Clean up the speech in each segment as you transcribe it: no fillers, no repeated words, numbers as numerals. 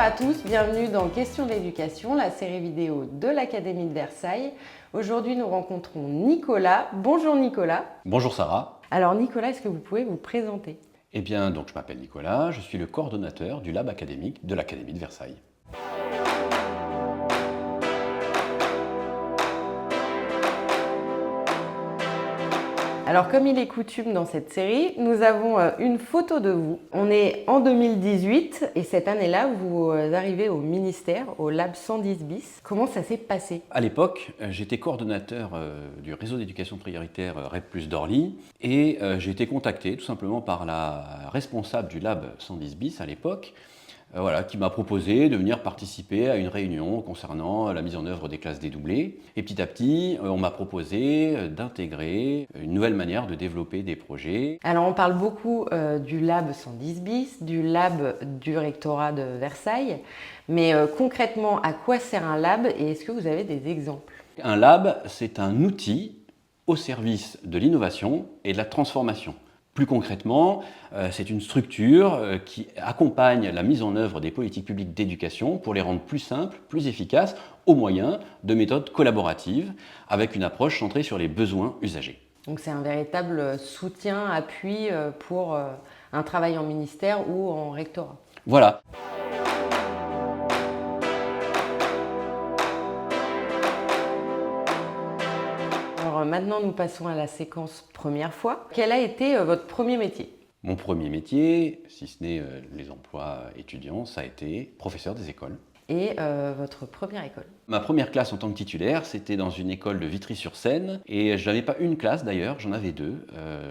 à tous, bienvenue dans Questions d'éducation, la série vidéo de l'Académie de Versailles. Aujourd'hui, nous rencontrons Nicolas. Bonjour Nicolas. Bonjour Sarah. Alors Nicolas, est-ce que vous pouvez vous présenter? Eh bien, donc je m'appelle Nicolas, je suis le coordonnateur du lab académique de l'Académie de Versailles. Alors comme il est coutume dans cette série, nous avons une photo de vous. On est en 2018 et cette année-là, vous arrivez au ministère, au Lab 110 bis. Comment ça s'est passé? À l'époque, j'étais coordonnateur du réseau d'éducation prioritaire REP+ d'Orly et j'ai été contacté tout simplement par la responsable du lab 110 bis à l'époque, qui m'a proposé de venir participer à une réunion concernant la mise en œuvre des classes dédoublées. Et petit à petit, on m'a proposé d'intégrer une nouvelle manière de développer des projets. Alors on parle beaucoup du Lab 110 bis, du Lab du rectorat de Versailles, mais concrètement, à quoi sert un lab et est-ce que vous avez des exemples? Un lab, c'est un outil au service de l'innovation et de la transformation. Plus concrètement, c'est une structure qui accompagne la mise en œuvre des politiques publiques d'éducation pour les rendre plus simples, plus efficaces, au moyen de méthodes collaboratives, avec une approche centrée sur les besoins usagers. Donc c'est un véritable soutien, appui pour un travail en ministère ou en rectorat. Voilà. Alors maintenant, nous passons à la séquence première fois. Quel a été votre premier métier? Mon premier métier, si ce n'est les emplois étudiants, ça a été professeur des écoles. Et votre première école? Ma première classe en tant que titulaire, c'était dans une école de Vitry-sur-Seine. Et je n'avais pas une classe d'ailleurs, j'en avais deux.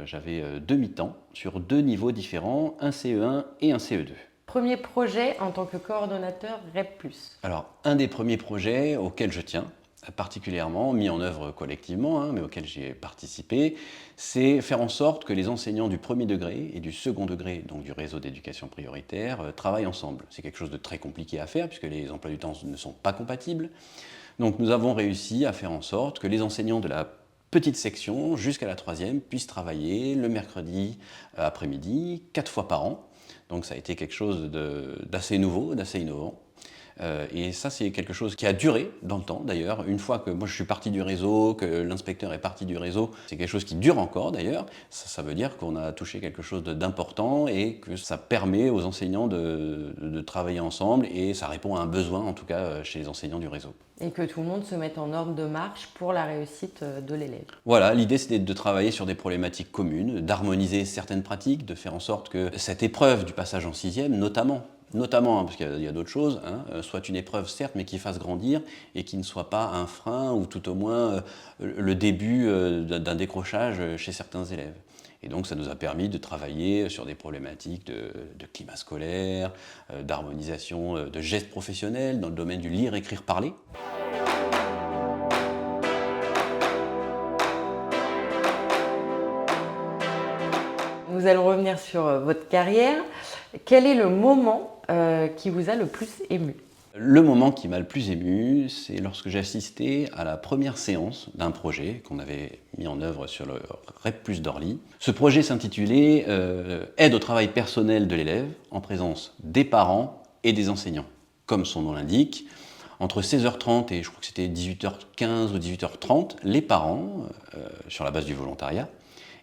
J'avais deux mi-temps sur deux niveaux différents, un CE1 et un CE2. Premier projet en tant que coordonnateur REP+. Alors, un des premiers projets auxquels je tiens, particulièrement mis en œuvre collectivement, mais auquel j'ai participé, c'est faire en sorte que les enseignants du premier degré et du second degré, donc du réseau d'éducation prioritaire, travaillent ensemble. C'est quelque chose de très compliqué à faire puisque les emplois du temps ne sont pas compatibles. Donc nous avons réussi à faire en sorte que les enseignants de la petite section jusqu'à la troisième puissent travailler le mercredi après-midi, 4 fois par an. Donc ça a été quelque chose d'assez nouveau, d'assez innovant. Et ça, c'est quelque chose qui a duré dans le temps, d'ailleurs. Une fois que moi je suis parti du réseau, que l'inspecteur est parti du réseau, c'est quelque chose qui dure encore, d'ailleurs. Ça veut dire qu'on a touché quelque chose d'important et que ça permet aux enseignants de travailler ensemble et ça répond à un besoin, en tout cas, chez les enseignants du réseau. Et que tout le monde se mette en ordre de marche pour la réussite de l'élève. Voilà, l'idée c'était de travailler sur des problématiques communes, d'harmoniser certaines pratiques, de faire en sorte que cette épreuve du passage en sixième, notamment, parce qu'il y a d'autres choses, soit une épreuve certes, mais qui fasse grandir et qui ne soit pas un frein ou tout au moins le début d'un décrochage chez certains élèves. Et donc ça nous a permis de travailler sur des problématiques de climat scolaire, d'harmonisation de gestes professionnels dans le domaine du lire, écrire, parler. Nous allons revenir sur votre carrière. Quel est le moment qui vous a le plus ému? Le moment qui m'a le plus ému, c'est lorsque j'ai assisté à la première séance d'un projet qu'on avait mis en œuvre sur le REP+ d'Orly. Ce projet s'intitulait Aide au travail personnel de l'élève en présence des parents et des enseignants. Comme son nom l'indique, entre 16h30 et je crois que c'était 18h15 ou 18h30, les parents, sur la base du volontariat,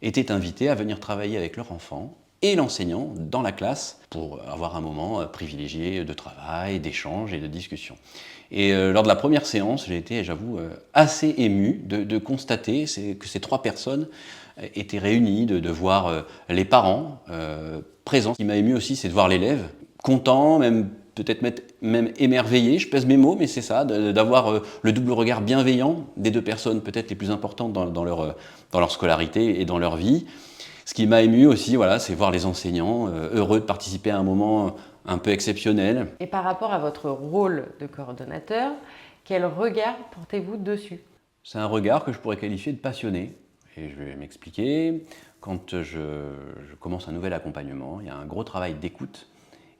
étaient invités à venir travailler avec leur enfant et l'enseignant dans la classe pour avoir un moment privilégié de travail, d'échange et de discussion. Et lors de la première séance, j'ai été, j'avoue, assez ému de constater que ces trois personnes étaient réunies, de voir les parents présents. Ce qui m'a ému aussi, c'est de voir l'élève content, peut-être même émerveillé, je pèse mes mots, mais c'est ça, d'avoir le double regard bienveillant des deux personnes peut-être les plus importantes dans leur scolarité et dans leur vie. Ce qui m'a ému aussi, c'est voir les enseignants heureux de participer à un moment un peu exceptionnel. Et par rapport à votre rôle de coordonnateur, quel regard portez-vous dessus? C'est un regard que je pourrais qualifier de passionné. Et je vais m'expliquer. Quand je commence un nouvel accompagnement, il y a un gros travail d'écoute.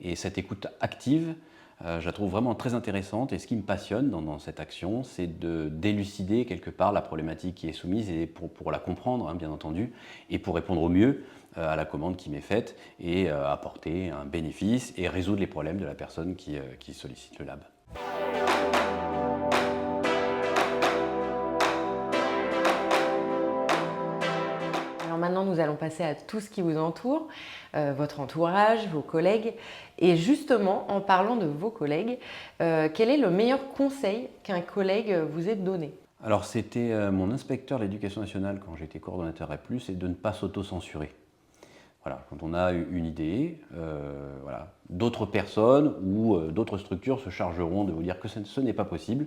Et cette écoute active Je la trouve vraiment très intéressante et ce qui me passionne dans cette action, c'est de d'élucider quelque part la problématique qui est soumise et pour la comprendre, hein, bien entendu, et pour répondre au mieux à la commande qui m'est faite et apporter un bénéfice et résoudre les problèmes de la personne qui sollicite le lab. Alors maintenant, nous allons passer à tout ce qui vous entoure, votre entourage, vos collègues. Et justement, en parlant de vos collègues, quel est le meilleur conseil qu'un collègue vous ait donné? Alors c'était mon inspecteur de l'éducation nationale quand j'étais coordonnateur REP+, et de ne pas s'auto-censurer. Voilà, quand on a une idée, voilà, d'autres personnes ou d'autres structures se chargeront de vous dire que ce n'est pas possible.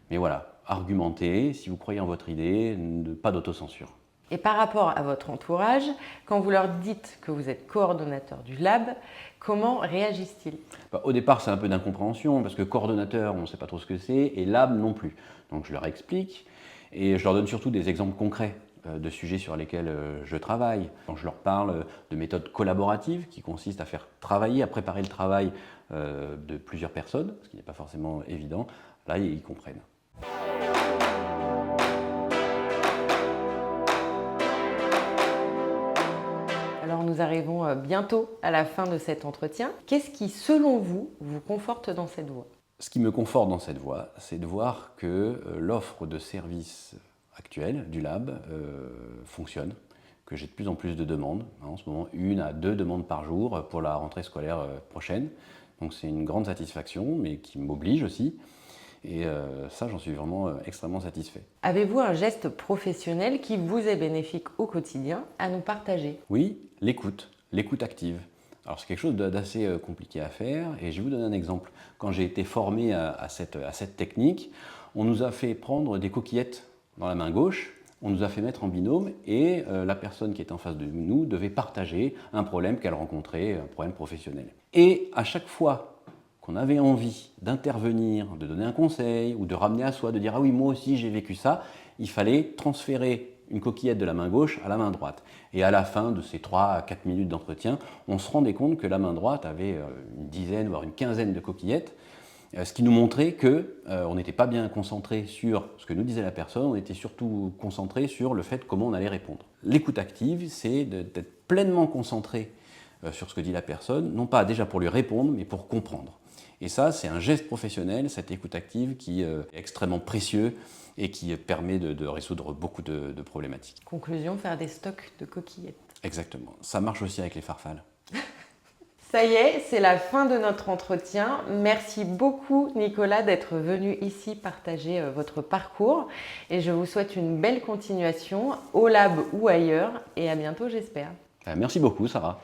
Mais voilà, argumentez, si vous croyez en votre idée, pas d'autocensure. Et par rapport à votre entourage, quand vous leur dites que vous êtes coordonnateur du lab, comment réagissent-ils? Au départ, c'est un peu d'incompréhension, parce que coordonnateur, on ne sait pas trop ce que c'est, et lab non plus. Donc je leur explique, et je leur donne surtout des exemples concrets de sujets sur lesquels je travaille. Quand je leur parle de méthodes collaboratives, qui consistent à faire travailler, à préparer le travail de plusieurs personnes, ce qui n'est pas forcément évident, là, ils comprennent. Alors nous arrivons bientôt à la fin de cet entretien. Qu'est-ce qui, selon vous, vous conforte dans cette voie? Ce qui me conforte dans cette voie, c'est de voir que l'offre de services actuelle du lab fonctionne, que j'ai de plus en plus de demandes. En ce moment, 1 à 2 demandes par jour pour la rentrée scolaire prochaine. Donc c'est une grande satisfaction, mais qui m'oblige aussi. Et ça, j'en suis vraiment extrêmement satisfait. Avez-vous un geste professionnel qui vous est bénéfique au quotidien à nous partager? Oui, l'écoute active. Alors c'est quelque chose d'assez compliqué à faire et je vais vous donner un exemple. Quand j'ai été formé à cette technique, on nous a fait prendre des coquillettes dans la main gauche, on nous a fait mettre en binôme et la personne qui était en face de nous devait partager un problème qu'elle rencontrait, un problème professionnel. Et à chaque fois qu'on avait envie d'intervenir, de donner un conseil ou de ramener à soi, de dire « ah oui, moi aussi j'ai vécu ça », il fallait transférer une coquillette de la main gauche à la main droite. Et à la fin de ces 3 à 4 minutes d'entretien, on se rendait compte que la main droite avait une dizaine, voire une quinzaine de coquillettes, ce qui nous montrait qu'on n'était pas bien concentré sur ce que nous disait la personne, on était surtout concentré sur le fait comment on allait répondre. L'écoute active, c'est d'être pleinement concentré sur ce que dit la personne, non pas déjà pour lui répondre, mais pour comprendre. Et ça, c'est un geste professionnel, cette écoute active, qui est extrêmement précieux et qui permet de résoudre beaucoup de problématiques. Conclusion, faire des stocks de coquillettes. Exactement. Ça marche aussi avec les farfales. Ça y est, c'est la fin de notre entretien. Merci beaucoup Nicolas d'être venu ici partager votre parcours et je vous souhaite une belle continuation au lab ou ailleurs et à bientôt j'espère. Merci beaucoup Sarah.